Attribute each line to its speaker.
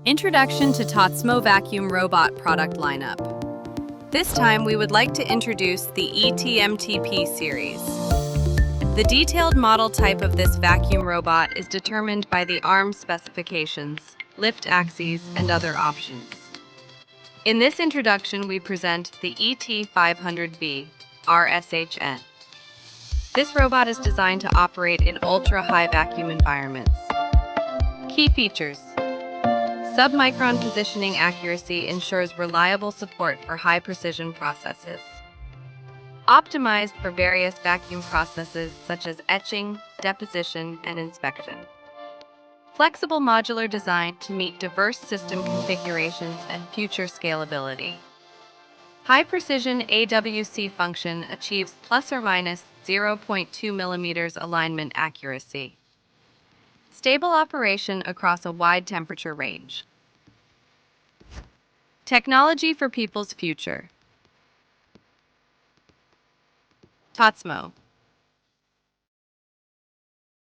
Speaker 1: Introduction to Tazmo Vacuum Robot Product Lineup. This time we would like to introduce the Et-Mtp series. The detailed model type of this vacuum robot is determined by the arm specifications, lift axes, and other options. In this introduction, we present the ET500B RSHN. This robot is designed to operate in ultra-high vacuum environments. Key features. Submicron positioning accuracy ensures reliable support for high-precision processes. Optimized for various vacuum processes such as etching, deposition, and inspection. Flexible modular design to meet diverse system configurations and future scalability. High-precision AWC function achieves plus or minus 0.2 millimeters alignment accuracy. Stable operation across a wide temperature range. Technology for people's future. Tazmo